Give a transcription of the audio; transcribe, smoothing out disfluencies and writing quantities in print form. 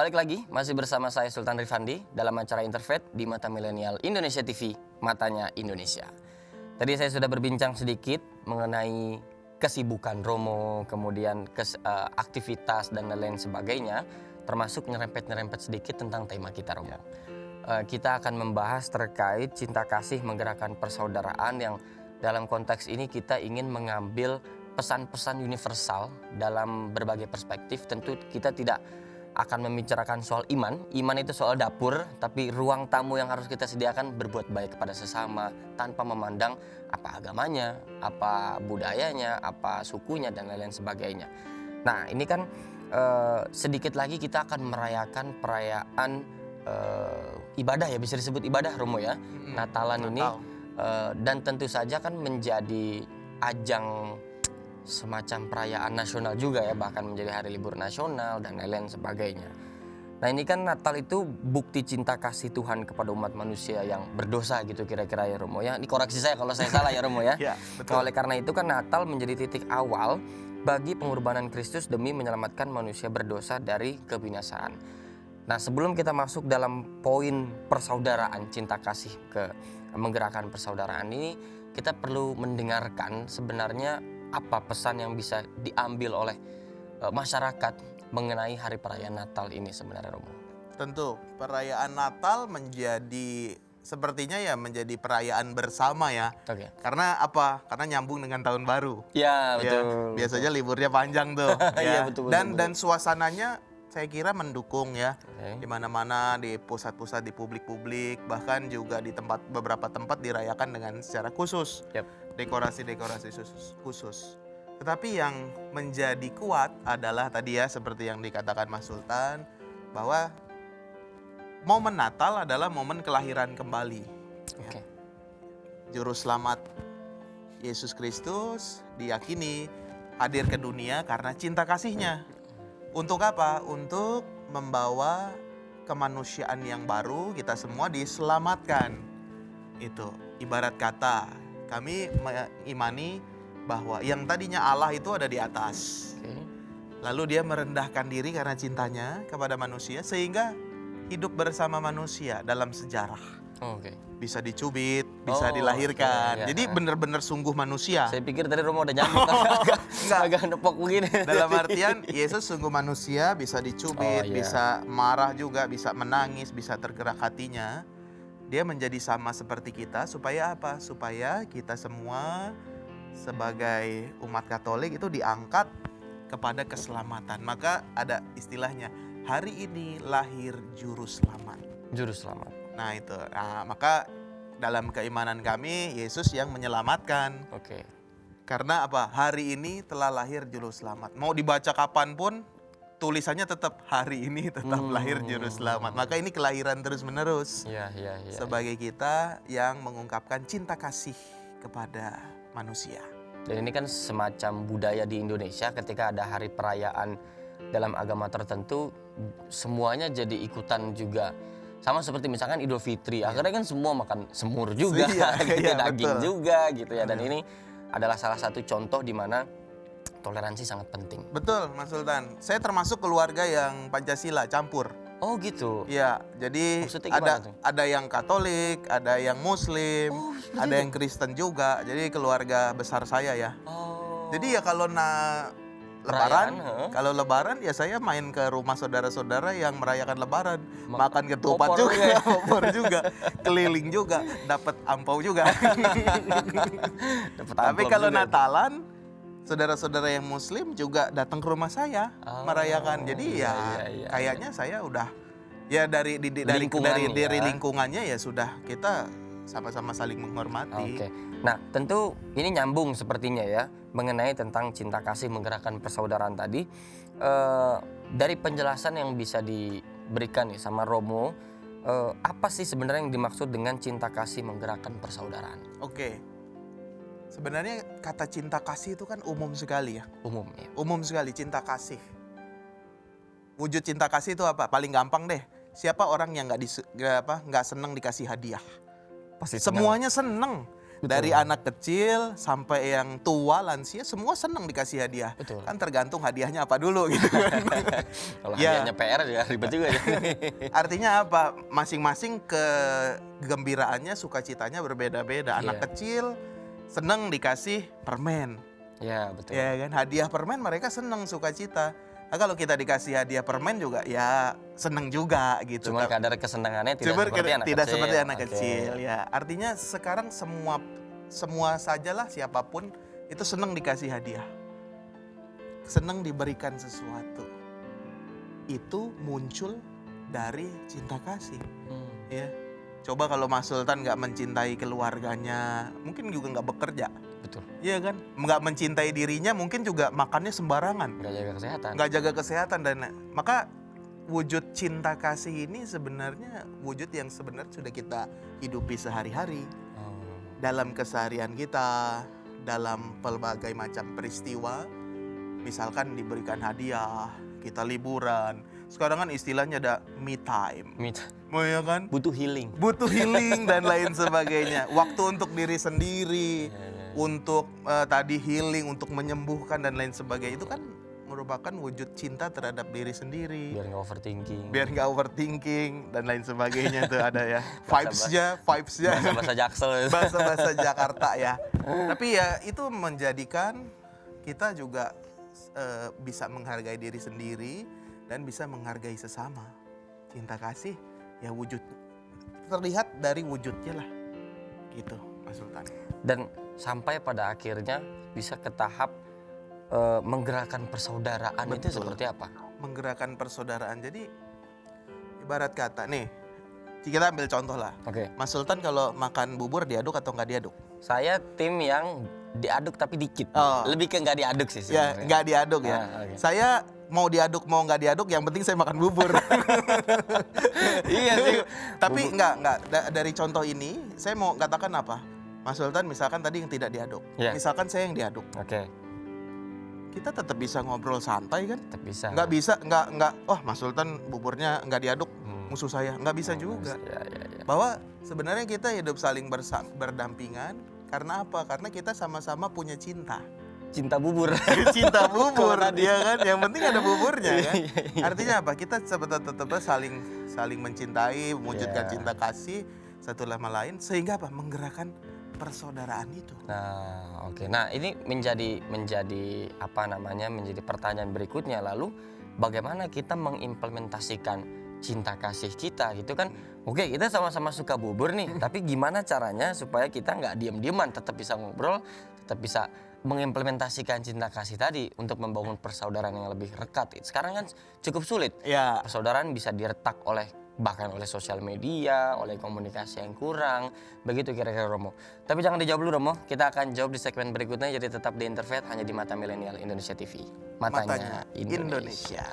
Balik lagi, masih bersama saya Sultan Rifandi dalam acara Interfaith di Mata Milenial Indonesia TV, Matanya Indonesia. Tadi saya sudah berbincang sedikit mengenai kesibukan Romo, kemudian aktivitas dan lain sebagainya, termasuk nyerempet-nyerempet sedikit tentang tema kita, Romo. Kita akan membahas terkait cinta kasih menggerakkan persaudaraan yang dalam konteks ini kita ingin mengambil pesan-pesan universal dalam berbagai perspektif. Tentu kita tidak akan membicarakan soal iman. Iman itu soal dapur, tapi ruang tamu yang harus kita sediakan berbuat baik kepada sesama tanpa memandang apa agamanya, apa budayanya, apa sukunya, dan lain-lain sebagainya. Nah, ini kan sedikit lagi kita akan merayakan perayaan ibadah ya, bisa disebut ibadah, Romo ya. Natalan ini dan tentu saja kan menjadi ajang semacam perayaan nasional juga ya, bahkan menjadi hari libur nasional dan lain-lain sebagainya. Nah, ini kan Natal itu bukti cinta kasih Tuhan kepada umat manusia yang berdosa gitu kira-kira ya, Romo ya. Ini koreksi saya kalau saya salah ya, Romo ya. Ya, betul. Oleh karena itu kan Natal menjadi titik awal bagi pengorbanan Kristus demi menyelamatkan manusia berdosa dari kebinasaan. Nah, sebelum kita masuk dalam poin persaudaraan, cinta kasih ke menggerakkan persaudaraan ini, kita perlu mendengarkan sebenarnya apa pesan yang bisa diambil oleh masyarakat mengenai hari perayaan Natal ini sebenarnya, Romo? Tentu, perayaan Natal sepertinya menjadi perayaan bersama ya. Oke. Karena apa? Karena nyambung dengan tahun baru. Ya, betul. Biasanya liburnya panjang tuh. Iya, betul. Dan suasananya saya kira mendukung ya. Oke. Di mana-mana, di pusat-pusat, di publik-publik, bahkan juga di beberapa tempat dirayakan dengan secara khusus. Yap. Dekorasi-dekorasi khusus. Tetapi yang menjadi kuat adalah tadi ya, seperti yang dikatakan Mas Sultan, bahwa momen Natal adalah momen kelahiran kembali. Oke. Juru selamat Yesus Kristus diyakini hadir ke dunia karena cinta kasihnya. Untuk apa? Untuk membawa kemanusiaan yang baru, kita semua diselamatkan. Itu ibarat kata, kami mengimani bahwa yang tadinya Allah itu ada di atas. Oke. Lalu dia merendahkan diri karena cintanya kepada manusia sehingga hidup bersama manusia dalam sejarah. Oke. Bisa dicubit, bisa dilahirkan. Iya. Jadi benar-benar sungguh manusia. Saya pikir tadi Romo udah nyambung, agak nepok begini. Dalam artian Yesus sungguh manusia, bisa dicubit, bisa marah juga, bisa menangis, bisa tergerak hatinya. Dia menjadi sama seperti kita supaya apa? Supaya kita semua sebagai umat Katolik itu diangkat kepada keselamatan. Maka ada istilahnya, hari ini lahir juru selamat. Juru selamat. Nah itu, maka dalam keimanan kami Yesus yang menyelamatkan. Oke. Karena apa? Hari ini telah lahir juru selamat. Mau dibaca kapanpun, tulisannya tetap hari ini tetap lahir juru selamat. Maka ini kelahiran terus-menerus. Iya. Sebagai kita yang mengungkapkan cinta kasih kepada manusia. Dan ini kan semacam budaya di Indonesia, ketika ada hari perayaan dalam agama tertentu, semuanya jadi ikutan juga. Sama seperti misalkan Idul Fitri, akhirnya kan semua makan semur juga, daging betul. juga gitu ya. Dan ini adalah salah satu contoh di mana toleransi sangat penting. Betul, Mas Sultan. Saya termasuk keluarga yang Pancasila campur. Oh gitu. Iya, jadi ada yang Katolik, ada yang Muslim, ada yang Kristen juga. Jadi keluarga besar saya ya. Oh. Jadi ya kalau Lebaran ya saya main ke rumah saudara-saudara yang merayakan Lebaran, makan ketupat juga, opor juga, keliling juga, dapat ampau juga. Tapi kalau Natalan, saudara-saudara yang Muslim juga datang ke rumah saya merayakan. Jadi kayaknya saya udah dari lingkungannya ya sudah kita sama-sama saling menghormati. Oke. Nah, tentu ini nyambung sepertinya ya mengenai tentang cinta kasih menggerakkan persaudaraan tadi. Dari penjelasan yang bisa diberikan nih sama Romo, apa sih sebenarnya yang dimaksud dengan cinta kasih menggerakkan persaudaraan? Oke. Sebenarnya kata cinta kasih itu kan umum sekali ya. Umum ya. Umum sekali cinta kasih. Wujud cinta kasih itu apa? Paling gampang deh. Siapa orang yang nggak seneng dikasih hadiah? Pasti Semuanya seneng. Dari anak kecil sampai yang tua, lansia, semua senang dikasih hadiah. Betul. Kan tergantung hadiahnya apa dulu gitu kan. Kalau Ya. hadiahnya PR juga ribet juga ya. Artinya apa? Masing-masing kegembiraannya, sukacitanya berbeda-beda. Anak Iya. kecil senang dikasih permen. Ya, betul. Ya kan, hadiah permen mereka senang, sukacita. Nah, kalau kita dikasih hadiah permen juga ya seneng juga gitu. Cuman kadar kesenangannya tidak Cuman seperti anak tidak kecil. seperti anak Oke. kecil ya. Artinya sekarang semua sajalah siapapun itu senang dikasih hadiah. Senang diberikan sesuatu. Itu muncul dari cinta kasih. Ya. Coba kalau Mas Sultan nggak mencintai keluarganya, mungkin juga nggak bekerja. Betul. Iya kan? Nggak mencintai dirinya, mungkin juga makannya sembarangan. Nggak jaga kesehatan. Nggak jaga kesehatan dan maka wujud cinta kasih ini sebenarnya wujud yang sebenarnya sudah kita hidupi sehari-hari Oh. dalam keseharian kita, dalam pelbagai macam peristiwa. Misalkan diberikan hadiah, kita liburan. Sekarang kan istilahnya ada me time, mau ya kan? Butuh healing. Butuh healing dan lain sebagainya. Waktu untuk diri sendiri, untuk tadi healing, untuk menyembuhkan dan lain sebagainya. Itu kan merupakan wujud cinta terhadap diri sendiri. Biar nggak overthinking. Biar nggak overthinking dan lain sebagainya tuh ada ya. Vibes-nya. Bahasa Jaksel. Bahasa-bahasa Jakarta ya. Tapi ya itu menjadikan kita juga bisa menghargai diri sendiri dan bisa menghargai sesama. Cinta kasih ya wujud terlihat dari wujudnya lah. Gitu, Mas Sultan. Dan sampai pada akhirnya bisa ke tahap menggerakkan persaudaraan. Itu Betul. seperti apa? Menggerakkan persaudaraan. Jadi ibarat kata nih, kita ambil contoh lah. Oke. Mas Sultan kalau makan bubur diaduk atau nggak diaduk? Saya tim yang diaduk tapi dikit. Oh. Lebih ke nggak diaduk sih Ya sebenarnya. nggak diaduk ya. Oke. Saya mau diaduk mau nggak diaduk, yang penting saya makan bubur. Iya sih. Tapi nggak. Dari contoh ini saya mau katakan apa? Mas Sultan misalkan tadi yang tidak diaduk. Ya. Misalkan saya yang diaduk. Oke. Kita tetap bisa ngobrol santai kan? Tetap bisa. Nggak bisa, nggak. Oh Mas Sultan buburnya nggak diaduk, musuh saya. Nggak bisa juga. Ya. Bahwa sebenarnya kita hidup saling berdampingan. Karena apa? Karena kita sama-sama punya cinta. Cinta bubur. Cinta bubur, Kalau tadi. dia kan. Yang penting ada buburnya kan. Iya. Artinya apa? Kita tetap saling mencintai, mewujudkan Iya. cinta kasih satu sama lain, sehingga apa? Menggerakkan persaudaraan itu. Nah, oke. Nah, ini menjadi apa namanya? Menjadi pertanyaan berikutnya, lalu bagaimana kita mengimplementasikan cinta kasih kita gitu kan? Oke, kita sama-sama suka bubur nih, tapi gimana caranya supaya kita nggak diem-dieman, tetap bisa ngobrol, tetap bisa mengimplementasikan cinta kasih tadi untuk membangun persaudaraan yang lebih rekat. Sekarang kan cukup sulit. Ya, Persaudaraan bisa diretak bahkan oleh sosial media, oleh komunikasi yang kurang. Begitu kira-kira Romo. Tapi jangan dijawab dulu Romo, kita akan jawab di segmen berikutnya, jadi tetap di Interfaith hanya di Mata Milenial Indonesia TV. Matanya Matanya Indonesia. Indonesia.